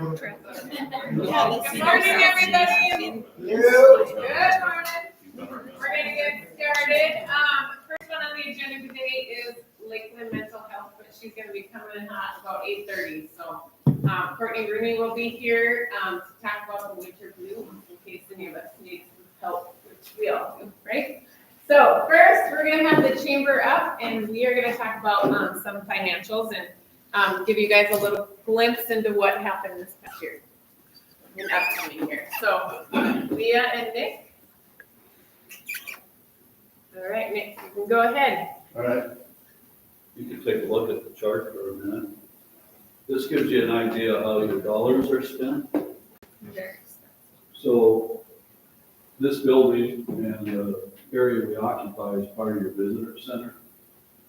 Good morning, everybody. Good morning. We're gonna get started. First one on the agenda today is Lakeland mental health, but she's gonna be coming in hot about 8:30. So Courtney Rooney will be here to talk about the winter blues in case any of us need some help, which we all do, right? So first, we're gonna have the chamber up, and we are gonna talk about some financials and give you guys a little glimpse into what happened this past year and upcoming year. So Leah and Nick. All right, Nick, you can go ahead. All right. You can take a look at the chart for a minute. This gives you an idea of how your dollars are spent. So this building and the area we occupy is part of your visitor center.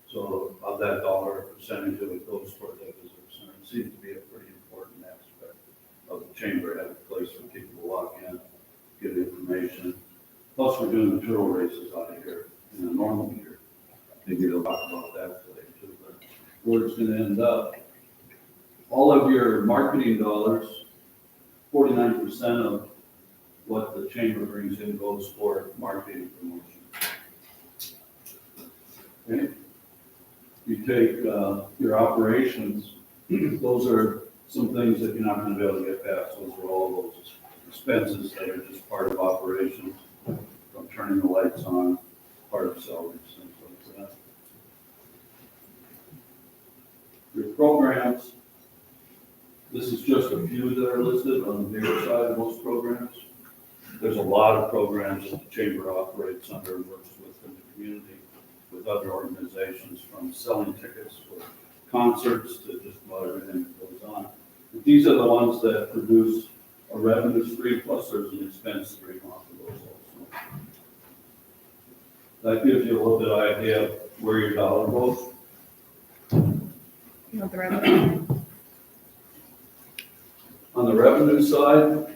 So of that dollar, percentage of it goes toward that visitor center. It seems to be a pretty important aspect of the chamber, having a place for people to walk in, get information. Plus, we're doing the turtle races out of here in a normal year. Maybe we'll talk about that today too, but where it's gonna end up. All of your marketing dollars, 49% of what the chamber brings in goes for marketing promotion. Okay? You take your operations, those are some things that you're not gonna be able to get past. Those are all those expenses that are just part of operations, from turning the lights on, part of salaries, things like that. Your programs, this is just a few that are listed on the bigger side of most programs. There's a lot of programs that the chamber operates under and works with in the community, with other organizations, from selling tickets for concerts to just about everything that goes on. But these are the ones that produce a revenue stream, plus there's an expense stream off of those also. That gives you a little bit of idea of where your dollar goes. You want the revenue? On the revenue side,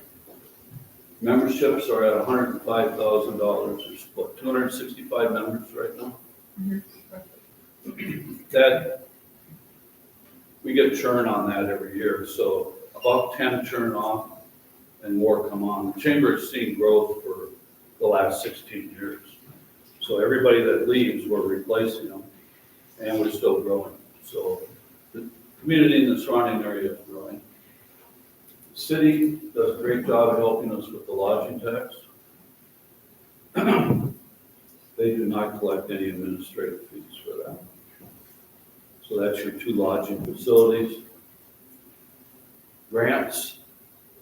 memberships are at $105,000. There's what, 265 members right now? Mm-hmm. That, we get churn on that every year, so about 10 churn off and more come on. The chamber has seen growth for the last 16 years. So everybody that leaves, we're replacing them, and we're still growing. So the community in the surrounding area is growing. The city does a great job of helping us with the lodging tax. They do not collect any administrative fees for that. So that's your 2 lodging facilities. Grants,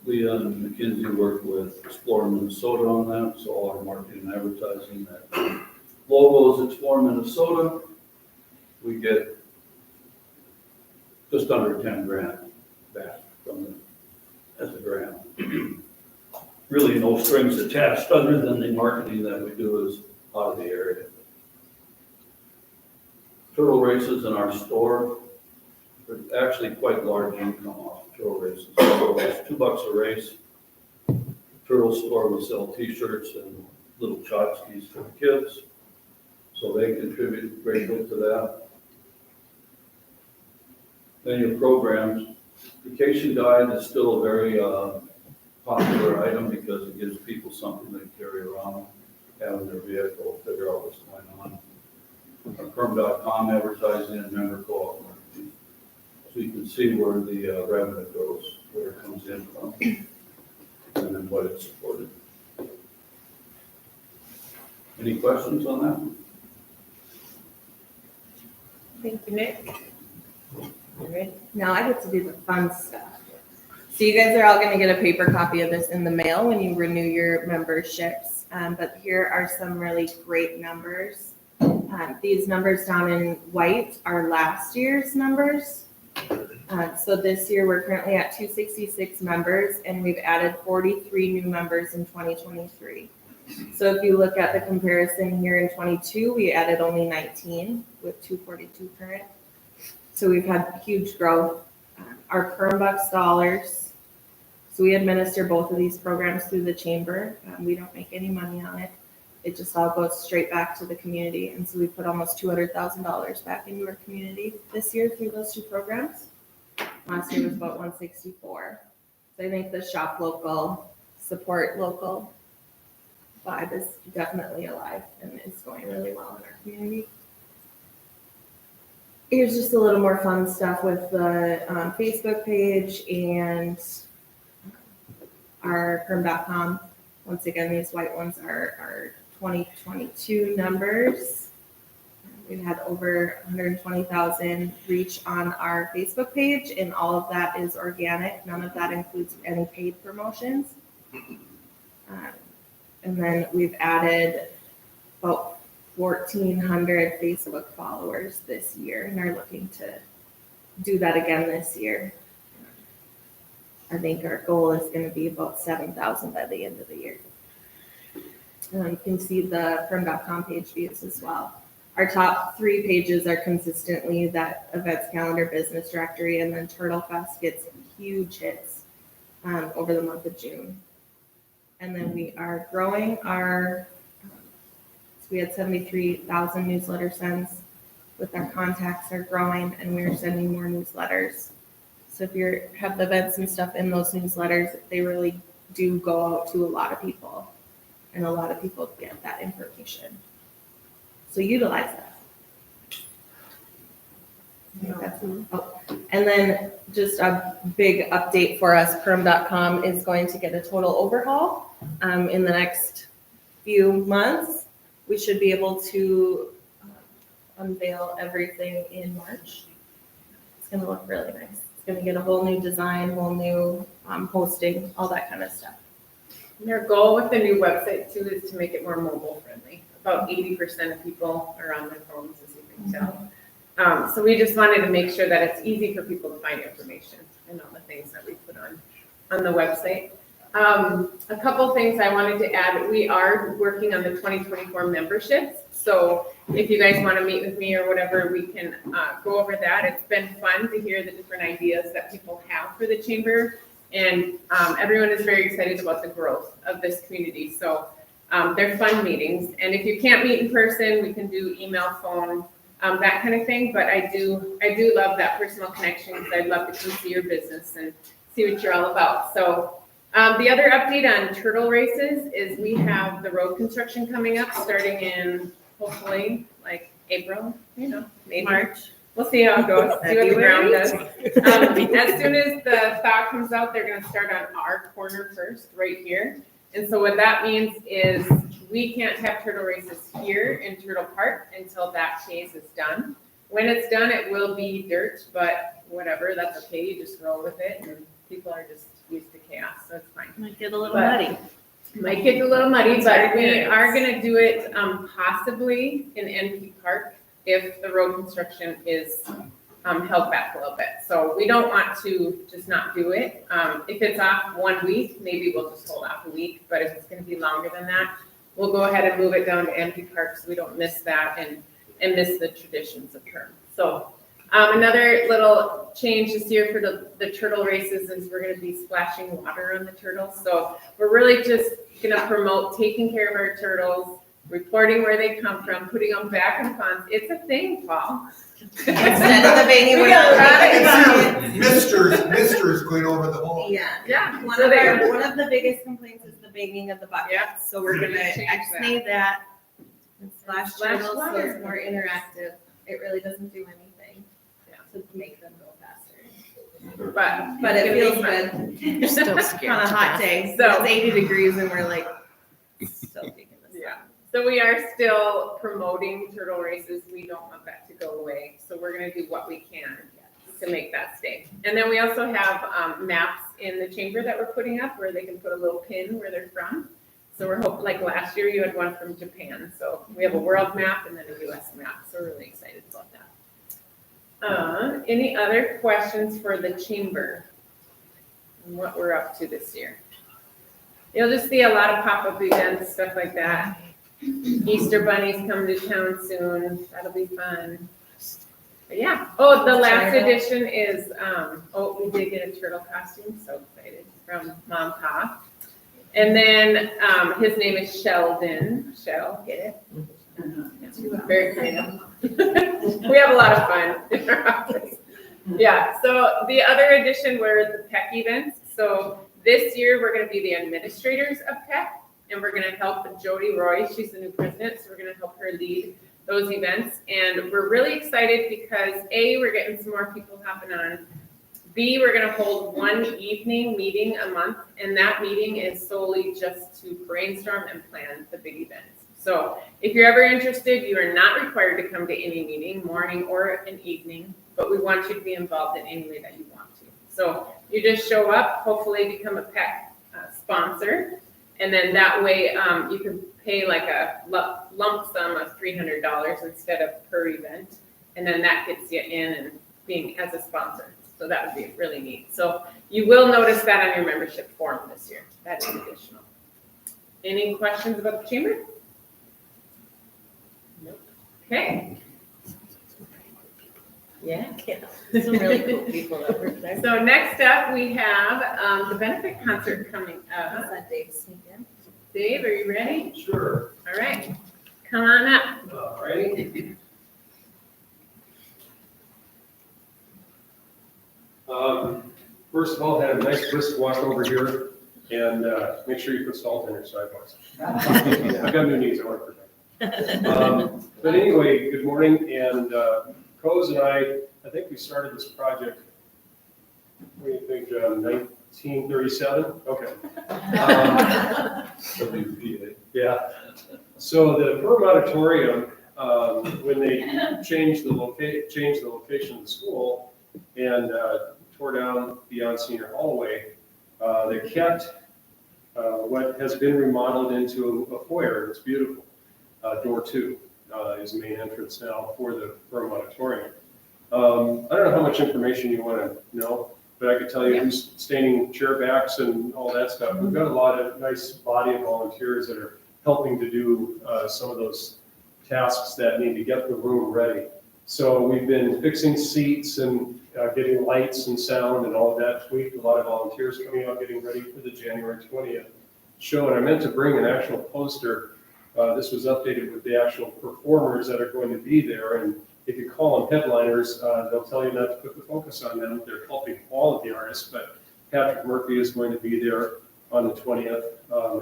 Leah and Mackenzie work with Explore Minnesota on that, so all our marketing and advertising, that logo is Explore Minnesota. We get just under 10 grand back from them as a grant. Really no strings attached other than the marketing that we do is out of the area. Turtle races in our store, there's actually quite large income off turtle races. So it's $2 a race. Turtle store will sell t-shirts and little tchotchkes for the kids. So they contribute greatly to that. Then your programs. Vacation guide is still a very popular item because it gives people something to carry around, have in their vehicle, figure out what's going on. Our Perham.com advertising and member co-op marketing. So you can see where the revenue goes, where it comes in from, and then what it's supported. Any questions on that? Thank you, Nick. All right. Now I get to do the fun stuff. So you guys are all going to get a paper copy of this in the mail when you renew your memberships. But here are some really great numbers. These numbers down in white are last year's numbers. So this year we're currently at 266 members, and we've added 43 new members in 2023. So if you look at the comparison here in 22, we added only 19 with 242 current. So we've had huge growth. Our Perham Bucks dollars. So we administer both of these programs through the chamber. We don't make any money on it. It just all goes straight back to the community. And so we put almost $200,000 back into our community this year through those 2 programs. Last year was about 164. So I think the shop local, support local vibe is definitely alive and it's going really well in our community. Here's just a little more fun stuff with the Facebook page and our Perham.com. Once again, these white ones are our 2022 numbers. We've had over 120,000 reach on our Facebook page, and all of that is organic. None of that includes any paid promotions. And then we've added about 1,400 Facebook followers this year and are looking to do that again this year. I think our goal is going to be about 7,000 by the end of the year. You can see the Perham.com page views as well. Our top 3 pages are consistently that events calendar, business directory, and then Turtle Fest gets huge hits over the month of June. And then we are growing our, so we had 73,000 newsletter sends with our contacts are growing, and we're sending more newsletters. So if you have the events and stuff in those newsletters, they really do go out to a lot of people, and a lot of people get that information. So utilize that. And then just a big update for us, Perham.com is going to get a total overhaul in the next few months. We should be able to unveil everything in March. It's going to look really nice. It's going to get a whole new design, whole new hosting, all that kind of stuff. And their goal with the new website too is to make it more mobile friendly. About 80% of people are on their phones, as you can tell. So we just wanted to make sure that it's easy for people to find information and all the things that we put on the website. A couple things I wanted to add. We are working on the 2024 memberships. So if you guys want to meet with me or whatever, we can go over that. It's been fun to hear the different ideas that people have for the chamber. And everyone is very excited about the growth of this community. So they're fun meetings. And if you can't meet in person, we can do email, phone, that kind of thing. But I do love that personal connection because I'd love to come see your business and see what you're all about. So the other update on turtle races is we have the road construction coming up starting in hopefully like April, maybe March. We'll see how it goes, see what the ground does. As soon as the thaw comes out, they're gonna start on our corner first, right here. And so what that means is we can't have turtle races here in Turtle Park until that phase is done. When it's done, it will be dirt, but whatever, that's okay, you just roll with it, and people are just used to chaos, so it's fine. Might get a little muddy. Might get a little muddy, but we are gonna do it possibly in NP Park if the road construction is held back a little bit. So we don't want to just not do it. If it's off 1 week, maybe we'll just hold off a week, but if it's gonna be longer than that, we'll go ahead and move it down to NP Park so we don't miss that and miss the traditions of Perham. So another little change this year for the turtle races is we're gonna be splashing water on the turtles. So we're really just gonna promote taking care of our turtles, reporting where they come from, putting them back in ponds. It's a thing, Paul. Instead of the baby, We got a lot of Misters going over the hole. Yeah. One So of the biggest complaints is the banging of the bucket. Yeah. So we're gonna Change X-nay that and splash Splash turtles so water. it's more interactive. It really doesn't do anything Yeah. to make them go faster. But But it it's feels gonna be fun. good. You're still scared. On a hot day. So- It's 80 degrees and we're like still taking this. Yeah. So we are still promoting turtle races. We don't want that to go away. So we're gonna do what we can to make that stay. And then we also have maps in the chamber that we're putting up where they can put a little pin where they're from. So we're hoping, like last year you had one from Japan. So we have a world map and then a US map. So we're really excited about that. Any other questions for the chamber and what we're up to this year? You'll just see a lot of pop-up events, stuff like that. Easter bunnies come to town soon. That'll be fun. But yeah. Oh, the last edition is, we did get a turtle costume. So excited from Mom Pa. And then his name is Sheldon. Shell, get it? Very creative. We have a lot of fun in our office. Yeah, so the other edition were the PACC events. So this year, we're gonna be the administrators of PACC, and we're gonna help Jody Roy, she's the new president, so we're gonna help her lead those events. And we're really excited because A, we're getting some more people hopping on. B, we're gonna hold one evening meeting a month, and that meeting is solely just to brainstorm and plan the big events. So if you're ever interested, you are not required to come to any meeting, morning or an evening, but we want you to be involved in any way that you want to. So you just show up, hopefully become a PACC sponsor, and then that way you can pay like a lump sum of $300 instead of per event, and then that gets you in and being as a sponsor. So that would be really neat. So you will notice that on your membership form this year. That is additional. Any questions about the chamber? Nope. Okay. Yeah. Some really cool people that work there. So next up, we have the benefit concert coming up. Let Dave sneak in. Dave, are you ready? Sure. All right. Come on up. All right. First of all, have a nice brisk walk over here and make sure you put salt in your sidewalks. I've got new knees, I want to protect. But anyway, good morning, and Coz and I think we started this project, what do you think, 1937? Okay. WPA. Yeah. So the Perham Auditorium, when they changed the location of the school and tore down beyond senior hallway, they kept what has been remodeled into a foyer. It's beautiful. Door 2 is the main entrance now for the Perham Auditorium. I don't know how much information you want to know, but I could tell you who's staining chair backs and all that stuff. We've got a lot of nice body of volunteers that are helping to do some of those tasks that need to get the room ready. So we've been fixing seats and getting lights and sound and all of that tweaked. A lot of volunteers coming out, getting ready for the January 20th show. And I meant to bring an actual poster. This was updated with the actual performers that are going to be there. And if you call them headliners, they'll tell you not to put the focus on them. They're helping all of the artists, but Patrick Murphy is going to be there on the 20th.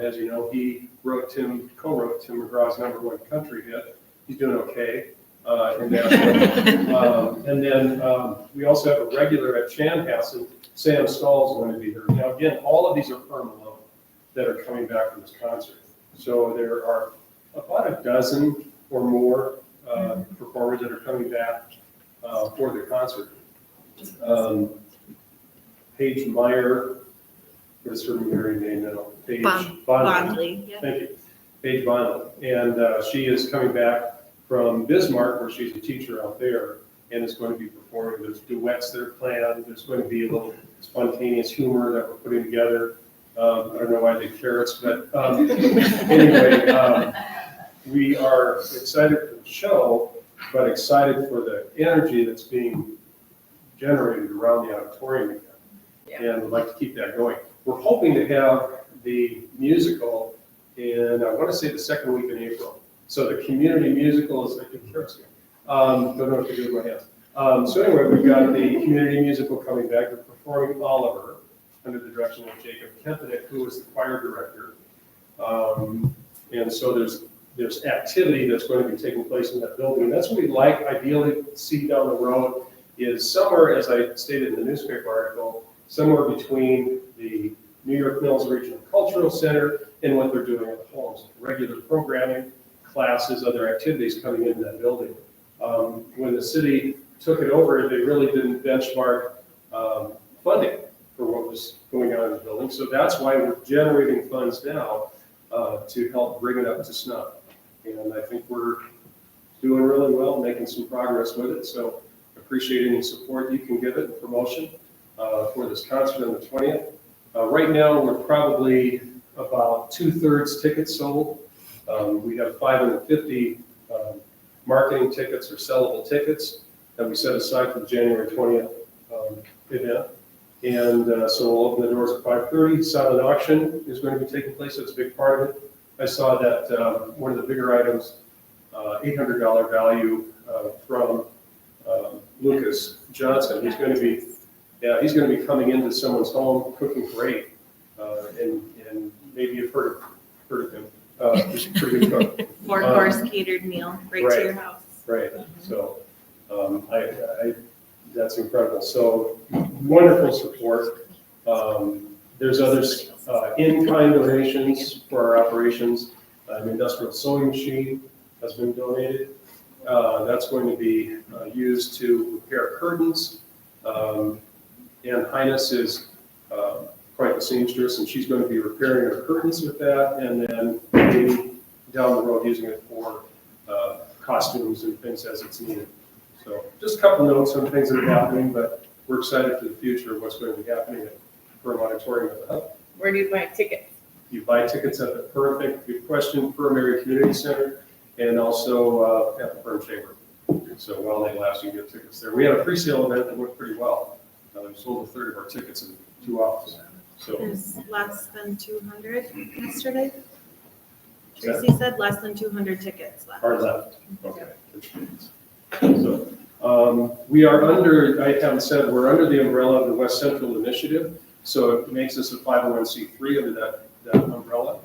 As you know, he co-wrote Tim McGraw's #1 country hit. He's doing okay. And then we also have a regular at Chanhassen. Sam Stahl is going to be here. Now, again, all of these are Perham alum that are coming back from this concert. So there are about a dozen or more performers that are coming back for the concert. Paige Meyer, what's her married name now? Paige Bondley. Yeah. Thank you. Paige Bondley. And she is coming back from Bismarck, where she's a teacher out there, and is going to be performing. There's duets that are planned. There's going to be a little spontaneous humor that we're putting together. I don't know why they carrots, but anyway, we are excited for the show, but excited for the energy that's being generated around the auditorium again. Yeah. And we'd like to keep that going. We're hoping to have the musical in, I want to say, the second week in April. So the community musical is, I think, carrots again. Don't know what to do with my hands. So anyway, we've got the community musical coming back. We're performing Oliver under the direction of Jacob Kempenick, who was the choir director. And so there's activity that's going to be taking place in that building. And that's what we'd like, ideally, to see down the road is somewhere, as I stated in the newspaper article, somewhere between the New York Mills Regional Cultural Center and what they're doing at the homes. Regular programming, classes, other activities coming into that building. When the city took it over, they really didn't benchmark funding for what was going on in the building. So that's why we're generating funds now to help bring it up to snuff. And I think we're doing really well, making some progress with it. So appreciate any support you can give it, promotion for this concert on the 20th. Right now, we're probably about 2/3 tickets sold. We have 550 marketing tickets or sellable tickets that we set aside for the January 20th event. And so we'll open the doors at 5:30. Silent auction is going to be taking place. That's a big part of it. I saw that one of the bigger items, $800 value from Lucas Johnson. He's going to be Yeah, he's gonna be coming into someone's home, cooking great, and maybe you've heard of him. He's a pretty good cook. 4-course catered meal right right. to your house. Right, so, that's incredible. So wonderful support. There's others, in-kind donations for our operations. An industrial sewing machine has been donated. That's going to be used to repair curtains. And Highness is quite the seamstress, and she's going to be repairing her curtains with that, and then maybe down the road using it for costumes and things as it's needed. So just a couple notes on things that are happening, but we're excited for the future of what's going to be happening at Perham Auditorium at the Hub. Where do you buy tickets? You buy tickets at the Perfect, good question, Perham Area Community Center, and also at the Perham Chamber. So while they last, you can get tickets there. We had a pre-sale event that went pretty well. We sold a third of our tickets in 2 hours. So There's less than 200 yesterday. Is that- Tracy said less than 200 tickets left. are left. Okay. So we are under, I haven't said, we're under the umbrella of the West Central Initiative. So it makes us a 501c3 under that umbrella.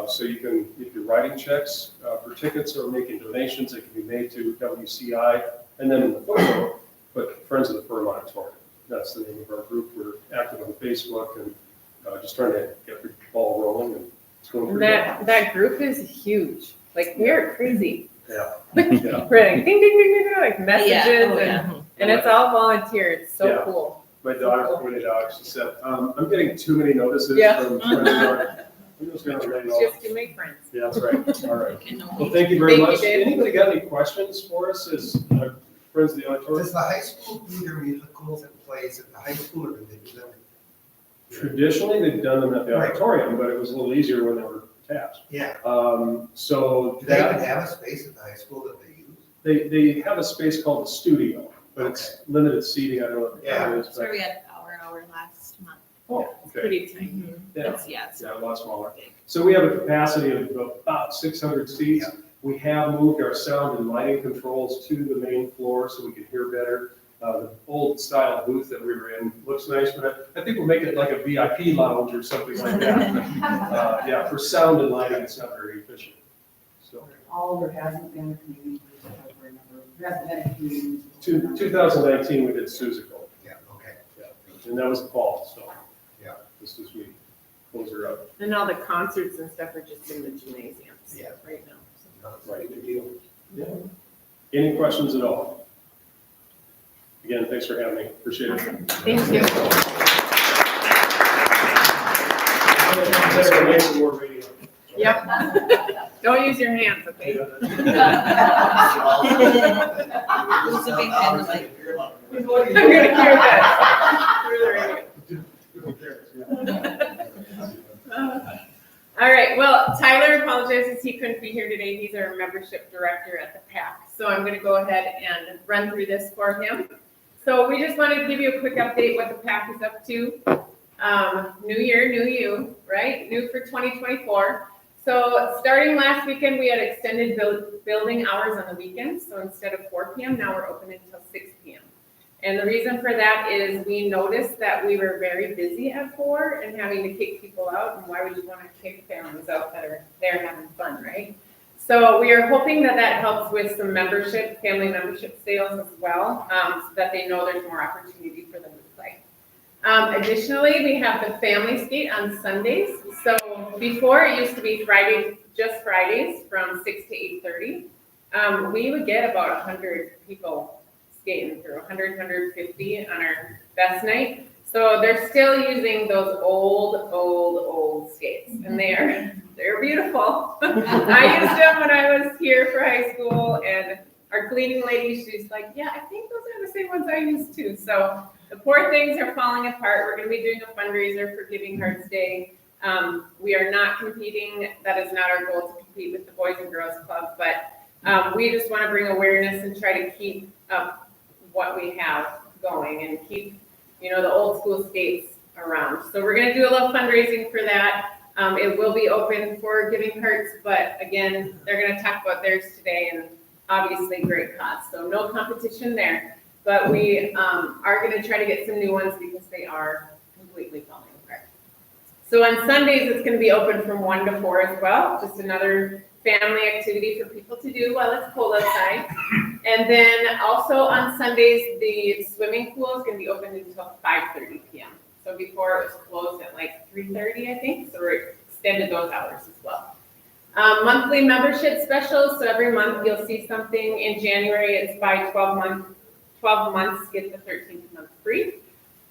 So you can, if you're writing checks for tickets or making donations, it can be made to WCI. And then in the footnote, put Friends of the Perham Auditorium. That's the name of our group. We're active on Facebook and just trying to get the ball rolling, and it's going pretty well. That group is huge. Like, we're crazy. Yeah. Like, Yeah. we're like, ding, ding, ding, ding, like messages, Yeah. and it's all volunteer. It's so Yeah. cool. My daughter pointed out, she said, I'm getting too many notices Yeah. from friends of ours. I'm just gonna write it all. Just to make friends. Yeah, that's right. All right. Well, thank you very Thank you, much. Dave. Anybody got any questions for us as friends of the auditorium? Does the high school do their musicals and plays at the high school, or do they do them? Traditionally, they've done them at the Right. auditorium, but it was a little easier when they were attached. Yeah. So Do they even that, have a space at the high school that they use? they have a space called the studio, but it's limited seating. I don't know what Yeah. it is, That's where but. we had hour last month. Oh, okay. Pretty tiny. Yeah. It's Yeah, a lot smaller. So we have a capacity of about 600 seats. Yeah. We have moved our sound and lighting controls to the main floor so we can hear better. The old style booth that we were in looks nice, but I think we'll make it like a VIP lounge or something like that. Yeah, for sound and lighting, it's not very efficient. So, All there hasn't been a community music over a number of, there hasn't been a community music. 2019, we did Suzical, Yeah, okay. and that was the fall, so. Yeah. This is, we close her up. And all the concerts and stuff are just in the gymnasiums Yeah. right now. Right. Yeah. Any questions at all? Again, thanks for having me. Appreciate it. Thank you. Better make some more radio. Yep. Don't use your hands, okay? Who's a big fan of like? I'm gonna hear that. Through the radio. All right, well, Tyler apologizes he couldn't be here today. He's our membership director at the PACC. So I'm gonna go ahead and run through this for him. So we just wanted to give you a quick update what the PACC is up to. New year, new you, right? New for 2024. So starting last weekend, we had extended building hours on the weekends. So instead of 4 p.m., now we're open until 6 p.m. And the reason for that is we noticed that we were very busy at 4 and having to kick people out. And why would you want to kick families out that are there having fun, right? So we are hoping that that helps with some membership, family membership sales as well, so that they know there's more opportunity for them to play. Additionally, we have the family skate on Sundays. So before it used to be Friday, just Fridays from 6 to 8:30. We would get about 100 people skating through, 100, 150 on our best night. So they're still using those old skates, and they're beautiful. I used them when I was here for high school, and our cleaning lady, she's like, yeah, I think those are the same ones I used too. So the poor things are falling apart. We're going to be doing a fundraiser for Giving Hearts Day. We are not competing. That is not our goal to compete with the Boys and Girls Club, but we just want to bring awareness and try to keep up what we have going and keep, the old school skates around. So we're going to do a little fundraising for that. It will be open for Giving Hearts, but again, they're going to talk about theirs today, and obviously great cause. So no competition there. but we are gonna try to get some new ones because they are completely falling apart. So on Sundays, it's gonna be open from 1 to 4 as well, just another family activity for people to do while it's cold outside. And then also on Sundays, the swimming pool is gonna be open until 5:30 p.m. So before it was closed at like 3:30, I think, so we extended those hours as well. Monthly membership specials, so every month you'll see something. In January, it's by 12 months, get the 13th month free,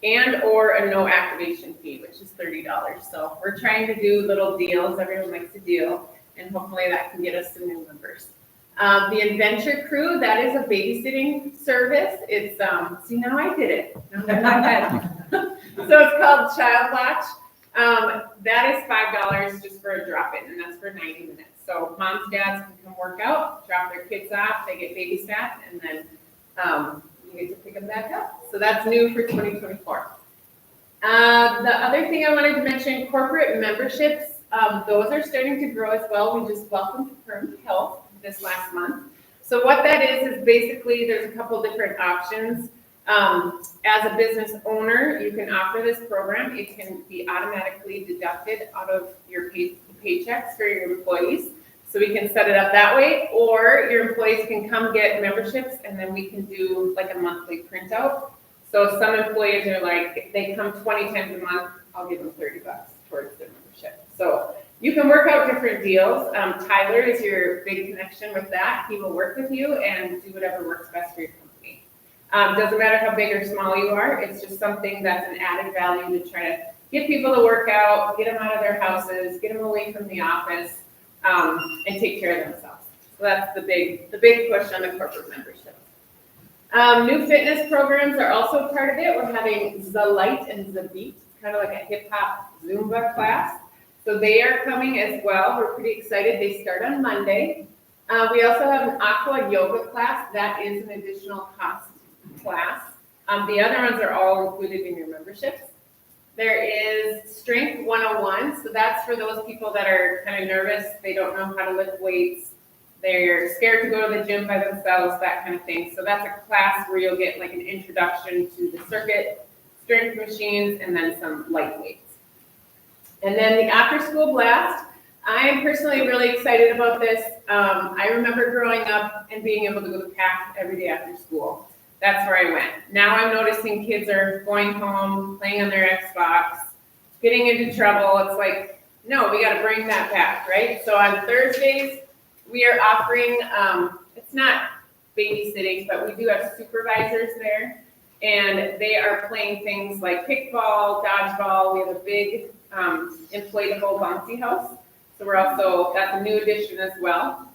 and or a no activation fee, which is $30. So we're trying to do little deals, everyone likes a deal, and hopefully that can get us some new members. The Adventure Crew, that is a babysitting service. It's, see, now I did it. Now I'm not bad. So it's called Child Watch. That is $5 just for a drop-in, and that's for 90 minutes. So moms, dads can come work out, drop their kids off, they get babysat, and then you get to pick them back up. So that's new for 2024. The other thing I wanted to mention, corporate memberships, those are starting to grow as well. We just welcomed Perham Health this last month. So what that is basically there's a couple different options. As a business owner, you can offer this program. It can be automatically deducted out of your paychecks for your employees. So we can set it up that way, or your employees can come get memberships and then we can do like a monthly printout. So some employees are like, they come 20 times a month, I'll give them $30 towards their membership. So you can work out different deals. Tyler is your big connection with that. He will work with you and do whatever works best for your company. Doesn't matter how big or small you are, it's just something that's an added value to try to get people to work out, get them out of their houses, get them away from the office, and take care of themselves. So that's the big push on the corporate membership. New fitness programs are also part of it. We're having The Light and The Beat. It's kind of like a hip hop Zumba class. So they are coming as well. We're pretty excited. They start on Monday. We also have an aqua yoga class. That is an additional cost class. The other ones are all included in your memberships. There is Strength 101. So that's for those people that are kind of nervous. They don't know how to lift weights. They're scared to go to the gym by themselves, that kind of thing. So that's a class where you'll get like an introduction to the circuit, strength machines, and then some light weights. And then the after school blast. I am personally really excited about this. I remember growing up and being able to go to PACC every day after school. That's where I went. Now I'm noticing kids are going home, playing on their Xbox, getting into trouble. It's like, no, we got to bring that back, right? So on Thursdays, we are offering, it's not babysitting, but we do have supervisors there, and they are playing things like kickball, dodgeball. We have a big inflatable bouncy house. So we're also, that's a new addition as well.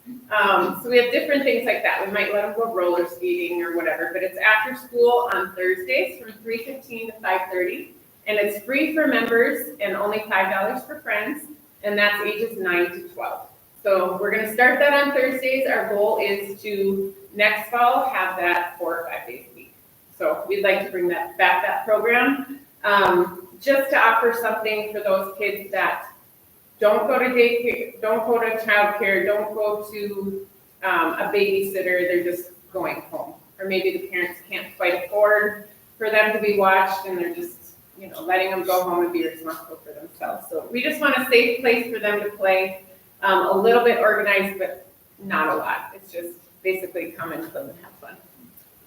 So we have different things like that. We might let them go roller skating or whatever, but it's after school on Thursdays from 3:15 to 5:30, and it's free for members and only $5 for friends, and that's ages 9 to 12. So we're going to start that on Thursdays. Our goal is to next fall have that 4 or 5 days a week. So we'd like to bring that back, that program, just to offer something for those kids that don't go to daycare, don't go to childcare, don't go to a babysitter. They're just going home, or maybe the parents can't quite afford for them to be watched, and they're just, you know, letting them go home and be responsible for themselves. So we just want a safe place for them to play. A little bit organized, but not a lot. It's just basically come and play and have fun.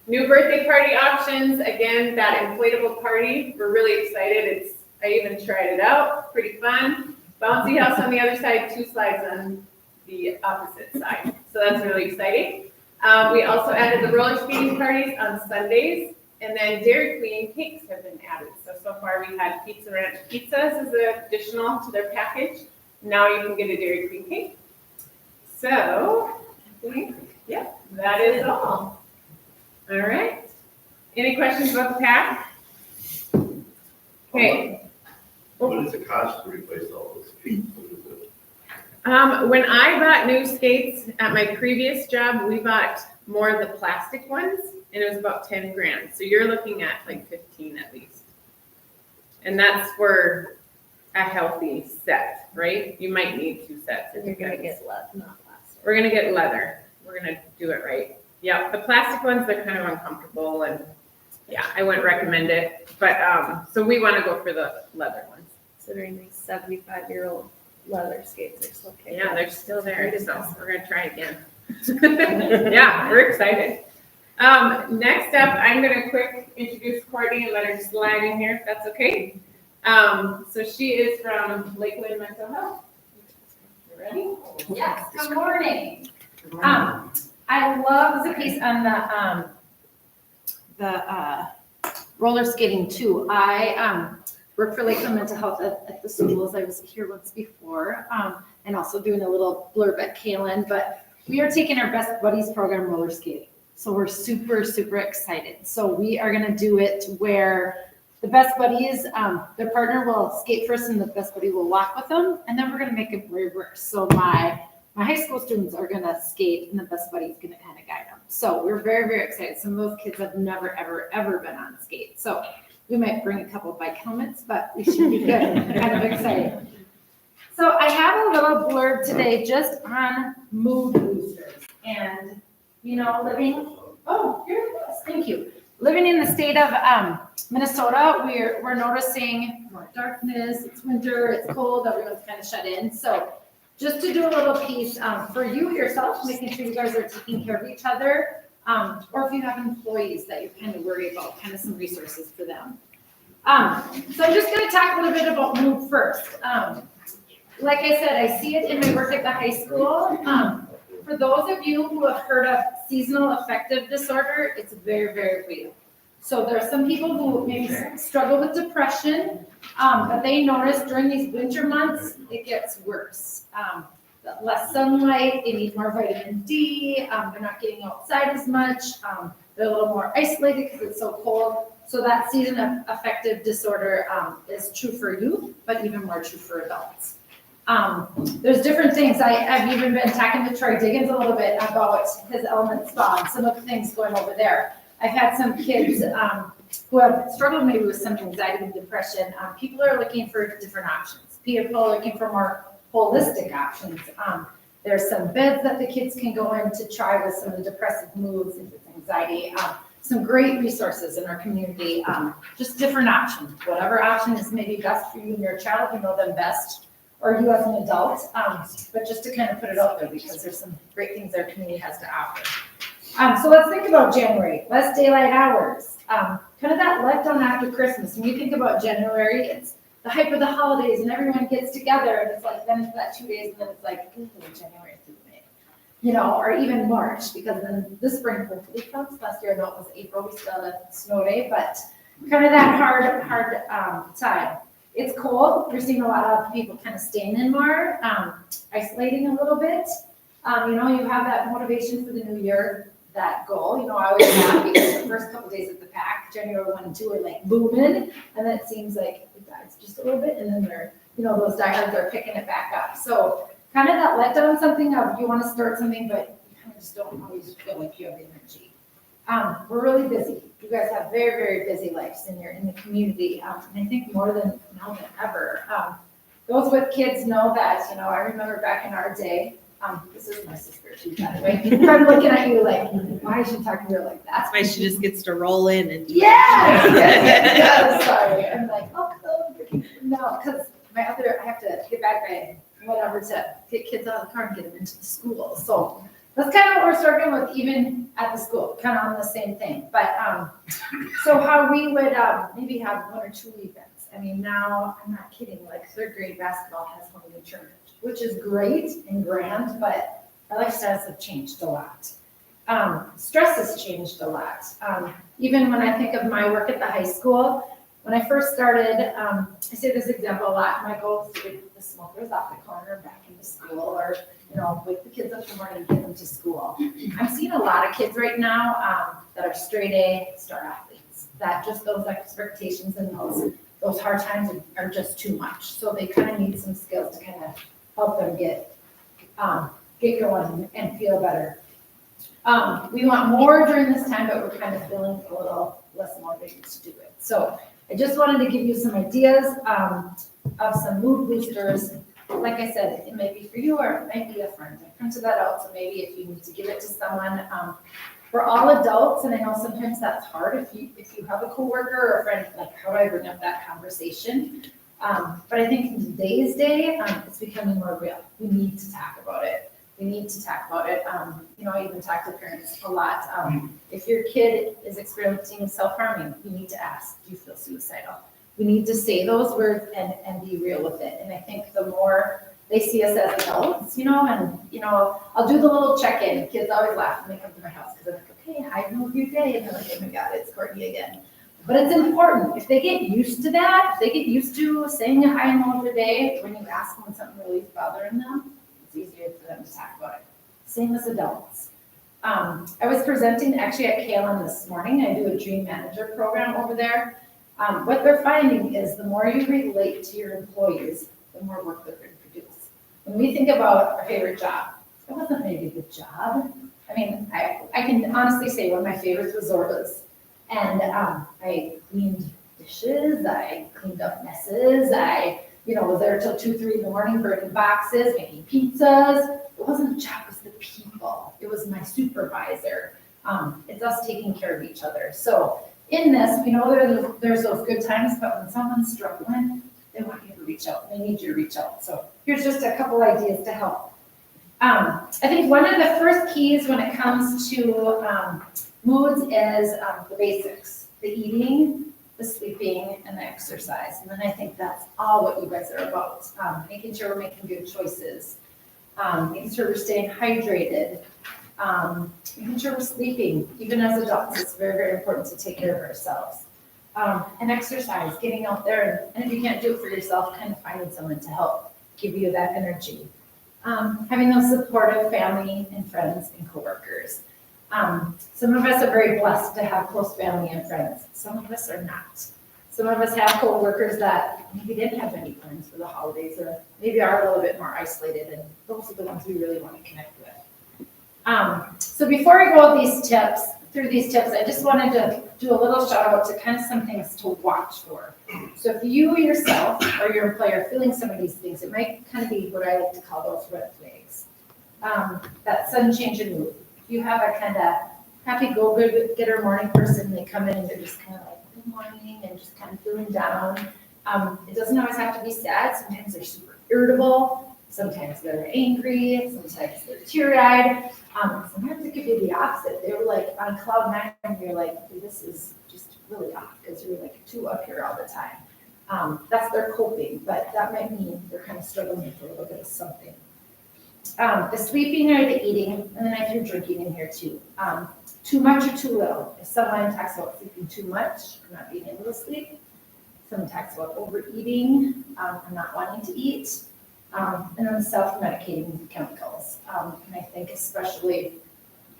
New birthday party options. Again, that inflatable party. We're really excited. I even tried it out. Pretty fun. Bouncy house on the other side, 2 slides on the opposite side. So that's really exciting. We also added the roller skating parties on Sundays, and then Dairy Queen cakes have been added. So far we had Pizza Ranch pizzas as an additional to their package. Now you can get a Dairy Queen cake. So, yeah, that is all. All right. Any questions about the PACC? Okay. What is the cost to replace all those skates? What is it? When I bought new skates at my previous job, we bought more of the plastic ones, and it was about 10 grand. So you're looking at like 15 at least. And that's for a healthy set, right? You might need 2 sets. You're gonna get leather, not plastic. We're gonna get leather. We're gonna do it right. Yeah, the plastic ones, they're kind of uncomfortable, and yeah, I wouldn't recommend it. But, so we want to go for the leather ones. Considering these 75-year-old leather skates are still kicking. Yeah, they're still there, so we're gonna try again. Yeah, we're excited. Next up, I'm gonna quick introduce Courtney and let her slide in here, if that's okay. So she is from Lakeland Mental Health. You ready? Yes, good morning. I love the piece on the roller skating too. I work for Lakeland Mental Health at the schools. I was here once before, and also doing a little blurb at Kalen, but we are taking our Best Buddies program roller skating. So we're super, super excited. So we are gonna do it where the Best Buddies, their partner will skate first and the Best Buddy will walk with them, and then we're gonna make it reverse. So my high school students are gonna skate and the Best Buddy is gonna kind of guide them. So we're very, very excited. Some of those kids have never, ever, ever been on skate. So we might bring a couple bike helmets, but we should be good. Kind of excited. So I have a little blurb today just on mood boosters and, you know, here it is, thank you. Living in the state of Minnesota, we're noticing more darkness, it's winter, it's cold, everyone's kind of shut in. So just to do a little piece for you yourself, making sure you guys are taking care of each other, or if you have employees that you're kind of worried about, kind of some resources for them. So I'm just going to talk a little bit about mood first. Like I said, I see it in my work at the high school. For those of you who have heard of seasonal affective disorder, it's very, very real. So there are some people who maybe struggle with depression, but they notice during these winter months, it gets worse. Less sunlight, they need more vitamin D, they're not getting outside as much, they're a little more isolated because it's so cold. So that season affective disorder is true for youth, but even more true for adults. There's different things. I've even been talking to Troy Diggins a little bit about his element spa and some of the things going over there. I've had some kids who have struggled maybe with some anxiety and depression. People are looking for different options. People are looking for more holistic options. There's some beds that the kids can go in to try with some of the depressive moods and anxiety. Some great resources in our community, just different options. Whatever option is maybe best for you and your child, you know them best, or you as an adult, but just to kind of put it out there because there's some great things our community has to offer. So let's think about January, less daylight hours, kind of that letdown after Christmas. When you think about January, it's the hype of the holidays and everyone gets together and it's like, then it's that 2 days and then it's like, January through May, you know, or even March, because then the spring hopefully comes. Last year, I know it was April, we still had a snow day, but kind of that hard time. It's cold. You're seeing a lot of people kind of staying in more, isolating a little bit. You know, you have that motivation for the new year, that goal. You know, I always have because the first couple days of the PACC, January 1 and 2 are like booming, and then it seems like it dies just a little bit, and then they're, you know, those diehards are picking it back up. So kind of that letdown, something of you want to start something, but you kind of just don't always feel like you have the energy. We're really busy. You guys have very, very busy lives in the community, and I think more than now than ever. Those with kids know that, you know, I remember back in our day, this is my sister too, by the way. I'm looking at you like, why is she talking to her like that? That's why she just gets to roll in and. Yes. Sorry. I'm like, no, because I have to get back by whatever to get kids out of the car and get them into the school. So that's kind of what we're struggling with even at the school, kind of on the same thing. But so how we would maybe have 1 or 2 events. I mean, now I'm not kidding, like 3rd grade basketball has home new tournament, which is great and grand, but our lifestyles have changed a lot. Stress has changed a lot. Even when I think of my work at the high school, when I first started, I say this example a lot. My goal is to get the smokers off the corner back into school, or, you know, wake the kids up in the morning and get them to school. I'm seeing a lot of kids right now that are straight A star athletes, that just those expectations and those hard times are just too much. So they kind of need some skills to kind of help them get going and feel better. We want more during this time, but we're kind of feeling a little less motivated to do it. So I just wanted to give you some ideas of some mood boosters. Like I said, it may be for you or it might be a friend. I printed that out, so maybe if you need to give it to someone. we're all adults, and I know sometimes that's hard if you have a coworker or a friend, like, how do I bring up that conversation? But I think in today's day, it's becoming more real. We need to talk about it. We need to talk about it. I even talk to parents a lot. If your kid is experiencing self-harming, you need to ask, do you feel suicidal? We need to say those words and be real with it. And I think the more they see us as adults, I'll do the little check-in. Kids always laugh when they come to my house because I'm like, okay, hi, how was your day? And they're like, oh my God, it's Courtney again. But it's important. If they get used to that, if they get used to saying a hi and hello every day, when you ask them when something really is bothering them, it's easier for them to talk about it. Same as adults. I was presenting actually at KLM this morning. I do a Dream Manager program over there. What they're finding is the more you relate to your employees, the more work they're going to produce. When we think about our favorite job, it wasn't maybe a good job. I mean, I can honestly say one of my favorites was Zorba's. And I cleaned dishes, I cleaned up messes, I was there till 2, 3 in the morning burning boxes, making pizzas. It wasn't a job, it was the people. It was my supervisor. It's us taking care of each other. So in this, there's those good times, but when someone's struggling, they want you to reach out. They need you to reach out. So here's just a couple ideas to help. I think one of the first keys when it comes to moods is the basics, the eating, the sleeping, and the exercise. And then I think that's all what you guys are about. Making sure we're making good choices, making sure we're staying hydrated, making sure we're sleeping. Even as adults, it's very, very important to take care of ourselves. And exercise, getting out there, and if you can't do it for yourself, kind of finding someone to help give you that energy. Having those supportive family and friends and coworkers. Some of us are very blessed to have close family and friends. Some of us are not. Some of us have coworkers that maybe didn't have any plans for the holidays or maybe are a little bit more isolated, and those are the ones we really want to connect with. So before I go through these tips, I just wanted to do a little shout out to kind of some things to watch for. So if you yourself or your employer are feeling some of these things, it might kind of be what I like to call those red flags. That sudden change in mood. If you have a kind of happy go-getter morning person, they come in and they're just kind of like, good morning, and just kind of feeling down. It doesn't always have to be sad. Sometimes they're super irritable. Sometimes they're angry. Sometimes they're teary-eyed. Sometimes it could be the opposite. They were like on cloud nine, and you're like, this is just really off because you're like too up here all the time. That's their coping, but that might mean they're kind of struggling with a little bit of something. The sleeping or the eating, and then I threw drinking in here too. Too much or too little. If someone talks about sleeping too much or not being able to sleep, someone talks about overeating or not wanting to eat, and then self-medicating with chemicals. And I think especially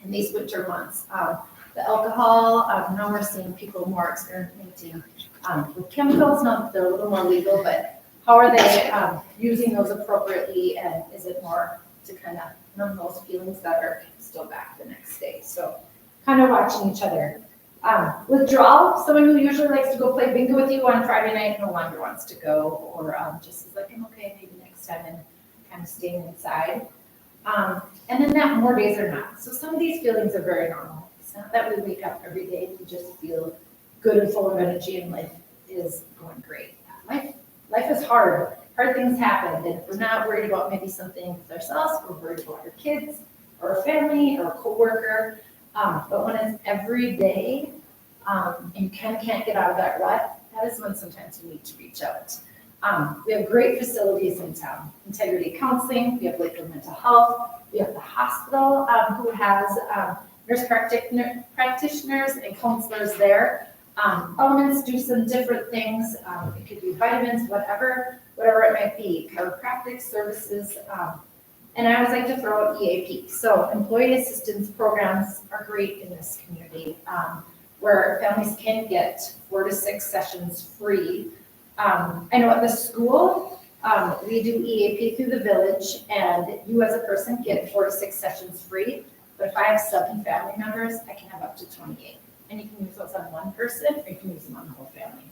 in these winter months, the alcohol, now we're seeing people more experimenting with chemicals, now that they're a little more legal, but how are they using those appropriately, and is it more to kind of numb those feelings that are still back the next day? So kind of watching each other. Withdrawal, someone who usually likes to go play bingo with you on Friday night no longer wants to go, or just is like, I'm okay, maybe next time, and kind of staying inside. And then that more days are not. So some of these feelings are very normal. It's not that we wake up every day and we just feel good and full of energy and life is going great. Life is hard. Hard things happen, and if we're not worried about maybe something with ourselves, we're worried about our kids or our family or a coworker. But when it's every day, and you kind of can't get out of that rut, that is when sometimes you need to reach out. We have great facilities in town. Integrity Counseling, we have Lakeland Mental Health, we have the hospital who has nurse practitioners and counselors there. Elements do some different things. It could be vitamins, whatever it might be, chiropractic services. And I always like to throw out EAP. So employee assistance programs are great in this community, where families can get 4 to 6 sessions free. I know at the school, we do EAP through the village, and you as a person get 4 to 6 sessions free. But if I have 7 family members, I can have up to 28. And you can use those on one person, or you can use them on the whole family.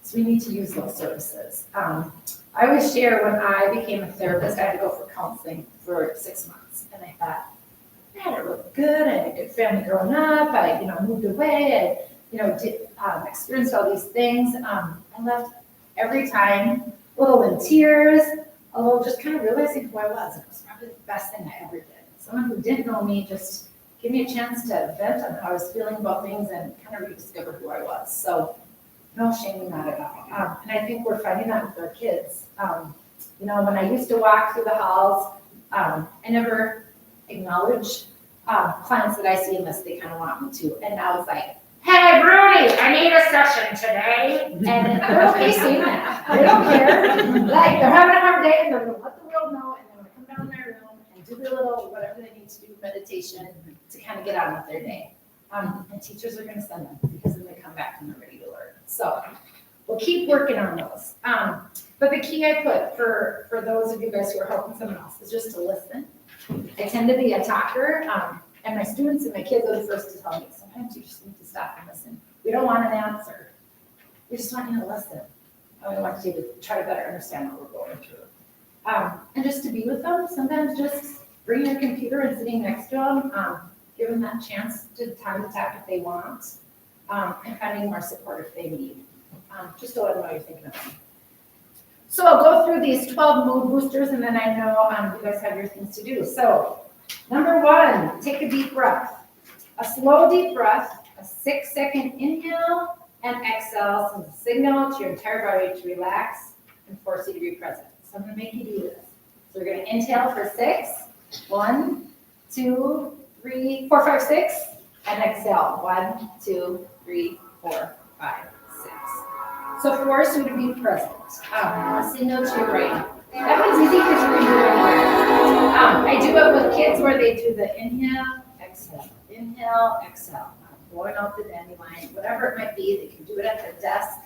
So we need to use those services. I always share when I became a therapist, I had to go for counseling for 6 months. And I thought, I had it really good, I had a good family growing up, I, moved away, experienced all these things. I left every time, a little in tears, a little just kind of realizing who I was. It was probably the best thing I ever did. Someone who didn't know me just gave me a chance to vent on how I was feeling about things and kind of rediscover who I was. So no shame in that at all. And I think we're finding that with our kids. When I used to walk through the halls, I never acknowledge clients that I see unless they kind of want me to. And now it's like, hey, Rooney, I need a session today. And they're okay saying that. They don't care. Like, they're having a hard day and they're going to let the world know and they're going to come down in their room and do their little whatever they need to do, meditation, to kind of get on with their day. And teachers are going to send them because then they come back and they're ready to learn. So we'll keep working on those. But the key I put for those of you guys who are helping someone else is just to listen. I tend to be a talker, and my students and my kids are the first to tell me, sometimes you just need to stop and listen. We don't want an answer. We just want you to listen. And we want you to try to better understand what we're going through. And just to be with them, sometimes just bring your computer and sitting next to them, give them that chance to time to talk if they want, and finding more support if they need. Just to let them know you're thinking of them. So I'll go through these 12 mood boosters, and then I know you guys have your things to do. So number 1, take a deep breath. A slow deep breath, a 6-second inhale and exhale sends a signal to your entire body to relax and force you to be present. So I'm going to make you do this. So we're going to inhale for 6. 1, 2, 3, 4, 5, 6. And exhale. 1, 2, 3, 4, 5, 6. So force you to be present. A signal to your brain. That one's easy because you can do it anywhere. I do it with kids where they do the inhale, exhale, blowing out the dandelion, whatever it might be. They can do it at their desk.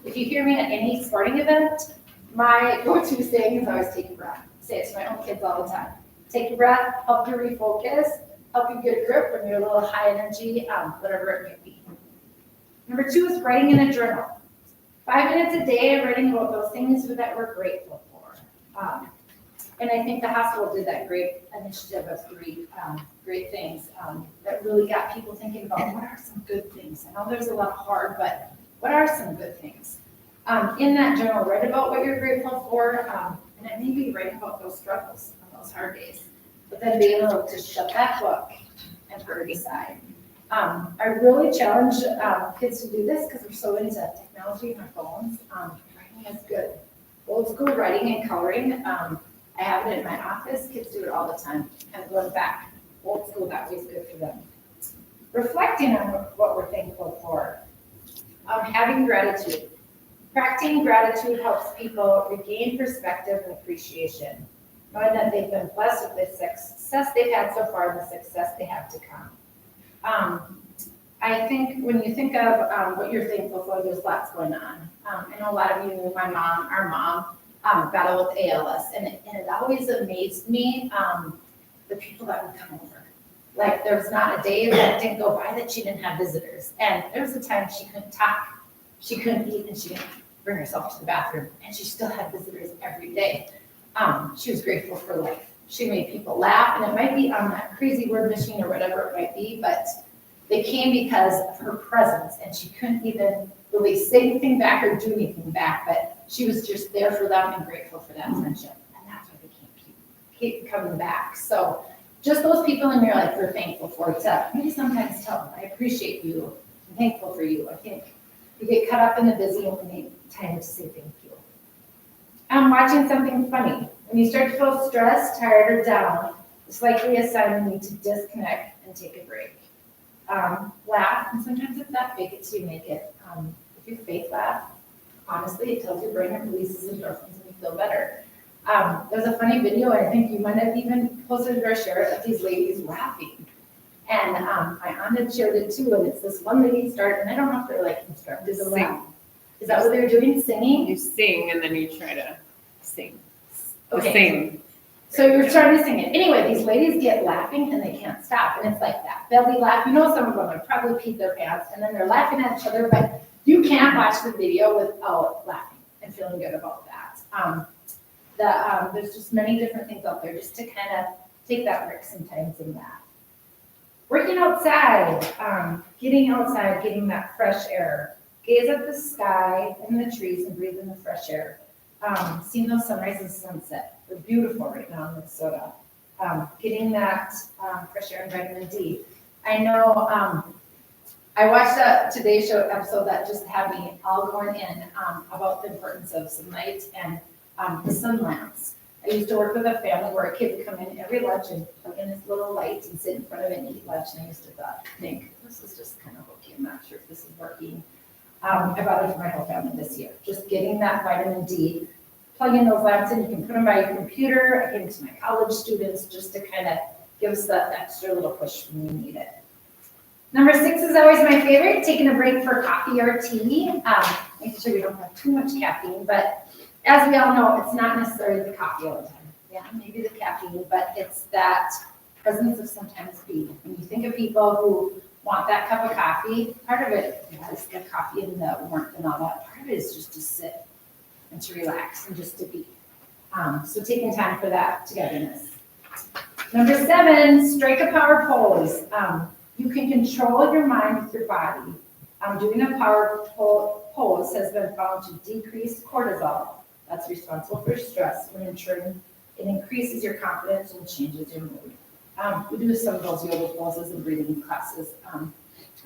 If you hear me at any sporting event, my go-to saying is always take a breath. I say it to my own kids all the time. Take a breath, help you refocus, help you get a grip when you're a little high energy, whatever it may be. Number 2 is writing in a journal. 5 minutes a day, writing about those things that we're grateful for. And I think the hospital did that great initiative of 3 great things that really got people thinking about what are some good things. I know there's a lot of hard, but what are some good things? In that journal, write about what you're grateful for, and then maybe write about those struggles on those hard days. But then being able to shut that book and put it aside. I really challenge kids to do this because we're so into technology and our phones. Writing is good. Old school writing and coloring. I have it in my office. Kids do it all the time. Kind of going back. Old school, that was good for them. Reflecting on what we're thankful for. Having gratitude. Practicing gratitude helps people regain perspective and appreciation, knowing that they've been blessed with the success they've had so far and the success they have to come. I think when you think of what you're thankful for, there's lots going on. I know a lot of you, our mom, battled with ALS, and it always amazed me, the people that would come over. Like, there was not a day that didn't go by that she didn't have visitors. And there was a time she couldn't talk, she couldn't eat, and she didn't bring herself to the bathroom, and she still had visitors every day. She was grateful for life. She made people laugh, and it might be on that crazy word machine or whatever it might be, but they came because of her presence, and she couldn't even really say anything back or do anything back, but she was just there for them and grateful for that friendship, and that's why they keep coming back. So just those people in your life we're thankful for, to maybe sometimes tell them, I appreciate you, I'm thankful for you. I think we get caught up in the busy and we need time to say thank you. Watching something funny. When you start to feel stressed, tired, or down, it's likely a sign you need to disconnect and take a break. Laugh, and sometimes it's not fake it till you make it. If you fake laugh, honestly, it tells your brain it releases endorphins and you feel better. There's a funny video, I think you might have even posted or shared, of these ladies laughing. And my aunt had shared it too, and it's this one lady started, and I don't know if they're like instructors to laugh. Is that what they're doing, singing? You sing and then you try to sing. Okay. Sing. So you're trying to sing it. Anyway, these ladies get laughing and they can't stop. And it's like that belly laugh. You know, some of them have probably peed their pants and then they're laughing at each other, but you can't watch the video without laughing and feeling good about that. There's just many different things out there just to kind of take that break sometimes in that. Working outside, getting outside, getting that fresh air. Gaze at the sky and the trees and breathe in the fresh air. Seeing those sunrise and sunset. They're beautiful right now in Minnesota. Getting that fresh air and vitamin D. I know I watched a Today Show episode that just had me all going in about the importance of sunlight and the sun lamps. I used to work with a family where a kid would come in every lunch and plug in his little light and sit in front of it and eat lunch. And I used to think, this is just kind of hokey. I'm not sure if this is working. I bought it for my whole family this year. Just getting that vitamin D, plug in those lamps in. You can put them by your computer. I give them to my college students just to kind of give us that extra little push when we need it. Number 6 is always my favorite, taking a break for coffee or tea. Making sure we don't have too much caffeine, but as we all know, it's not necessarily the coffee all the time. Yeah, maybe the caffeine, but it's that presence of sometimes being. When you think of people who want that cup of coffee, part of it is the coffee and the warmth and all that. Part of it is just to sit and to relax and just to be. So taking time for that togetherness. Number 7, strike a power pose. You can control your mind with your body. Doing a power pose has been found to decrease cortisol. That's responsible for stress, when in turn it increases your confidence and changes your mood. We do some of those yoga poses and breathing classes,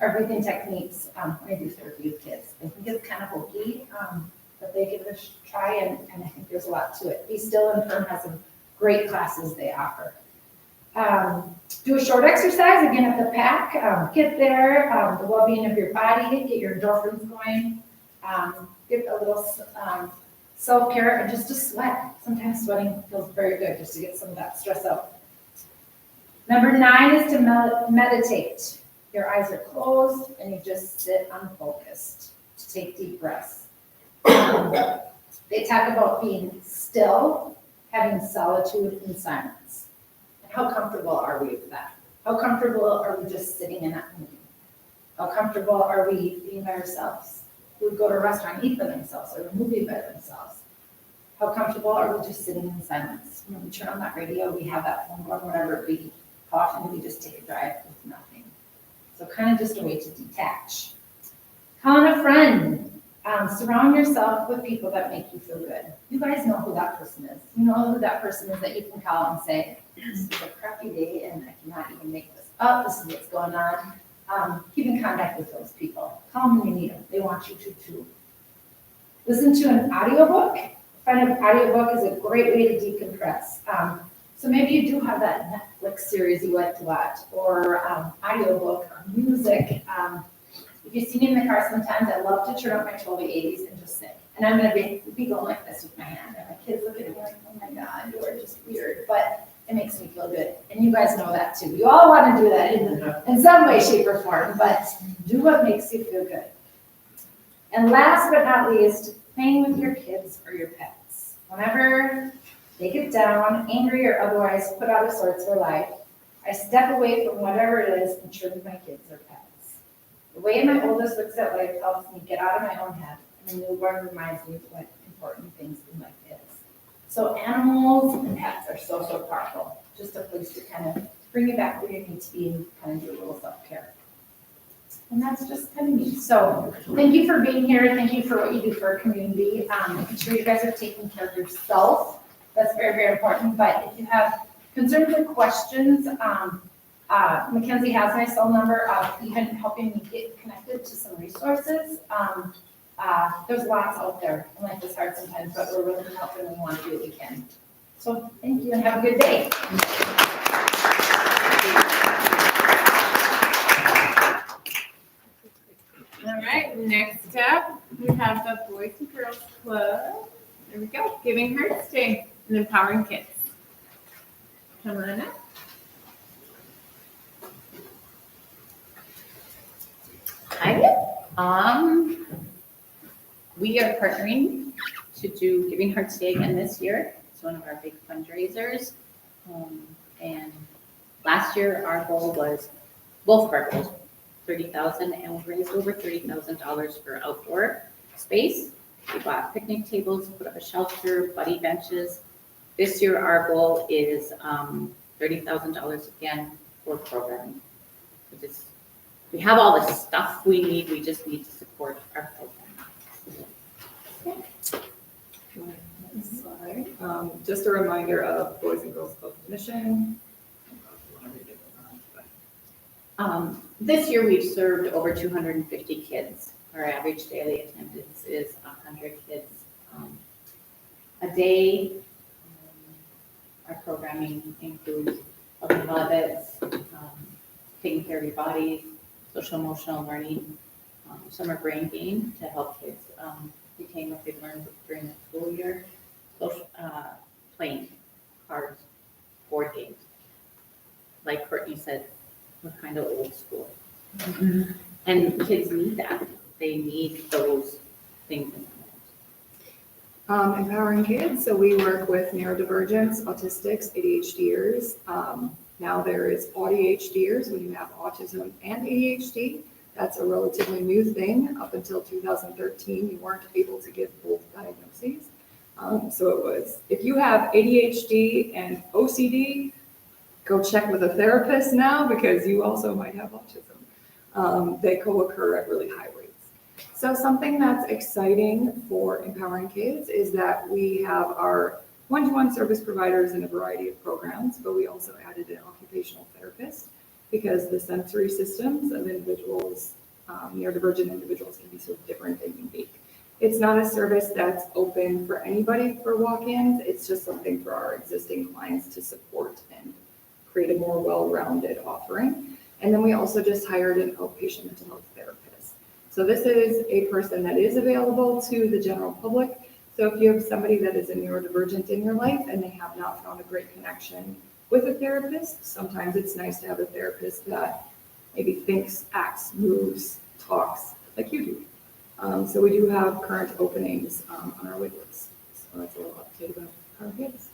or breathing techniques when I do therapy with kids. I think it's kind of hokey, but they give it a try, and I think there's a lot to it. Be Still and Perham has some great classes they offer. Do a short exercise, again at the PACC. Get there, the well-being of your body, get your endorphins going, get a little self-care, and just to sweat. Sometimes sweating feels very good just to get some of that stress out. Number 9 is to meditate. Your eyes are closed and you just sit unfocused to take deep breaths. They talk about being still, having solitude and silence. How comfortable are we with that? How comfortable are we just sitting and not moving? How comfortable are we being by ourselves? Who would go to a restaurant and eat by themselves or a movie by themselves? How comfortable are we just sitting in silence? When we turn on that radio, we have that phone going, whatever it be. How often do we just take a drive with nothing? So kind of just a way to detach. Calling a friend. Surround yourself with people that make you feel good. You guys know who that person is. You know who that person is that you can call and say, this is a crappy day and I cannot even make this up. This is what's going on. Keep in contact with those people. Call them when you need them. They want you to too. Listen to an audiobook. Find an audiobook is a great way to decompress. So maybe you do have that Netflix series you like to watch, or audiobook, or music. If you see me in the car sometimes, I love to turn up my Tolley 80s and just sing. And I'm going to be going like this with my hand. And my kids look at me like, oh my God, you're just weird. But it makes me feel good. And you guys know that too. You all want to do that in some way, shape, or form. But do what makes you feel good. And last but not least, playing with your kids or your pets. Whenever they get down, angry or otherwise put out of sorts for life, I step away from whatever it is and turn to my kids or pets. The way my oldest looks at life helps me get out of my own head, and the newborn reminds me of what important things in life is. So animals and pets are so, so powerful. Just a place to kind of bring you back where you need to be and kind of do a little self-care. And that's just kind of me. So thank you for being here. Thank you for what you do for our community. Making sure you guys are taking care of yourself. That's very, very important. But if you have concerns or questions, Mackenzie has my cell number, even helping me get connected to some resources. There's lots out there, and life is hard sometimes, but we're willing to help and we want to do what we can. So thank you and have a good day. All right, next up, we have the Boys and Girls Club. There we go, Giving Hearts Day and Empowering Kids. Come on up. Hi. We are partnering to do Giving Hearts Day again this year. It's one of our big fundraisers. And last year our goal was, both of our goals, $30,000, and we raised over $30,000 for outdoor space. We bought picnic tables, put up a shelter, buddy benches. This year our goal is $30,000 again for programming. We have all the stuff we need, we just need to support our program. Slide. Just a reminder of Boys and Girls Club mission. This year, we've served over 250 kids. Our average daily attendance is 100 kids a day. Our programming includes healthy habits, taking care of your body, social emotional learning, summer brain gain to help kids retain what they've learned during the school year, social, playing cards, board games. Like Courtney said, we're kind of old school. And kids need that. They need those things in their lives. Empowering kids. So we work with neurodivergents, autistics, ADHDers. Now there is ADHDers when you have autism and ADHD. That's a relatively new thing. Up until 2013, you weren't able to give both diagnoses. So it was, if you have ADHD and OCD, go check with a therapist now because you also might have autism. They co-occur at really high rates. So something that's exciting for empowering kids is that we have our one-to-one service providers in a variety of programs, but we also added an occupational therapist because the sensory systems of individuals, neurodivergent individuals, can be so different and unique. It's not a service that's open for anybody for walk-ins. It's just something for our existing clients to support and create a more well-rounded offering. And then we also just hired an outpatient mental health therapist. So this is a person that is available to the general public. So if you have somebody that is a neurodivergent in your life and they have not found a great connection with a therapist, sometimes it's nice to have a therapist that maybe thinks, acts, moves, talks like you do. So we do have current openings on our wait list. So that's a little update about our kids.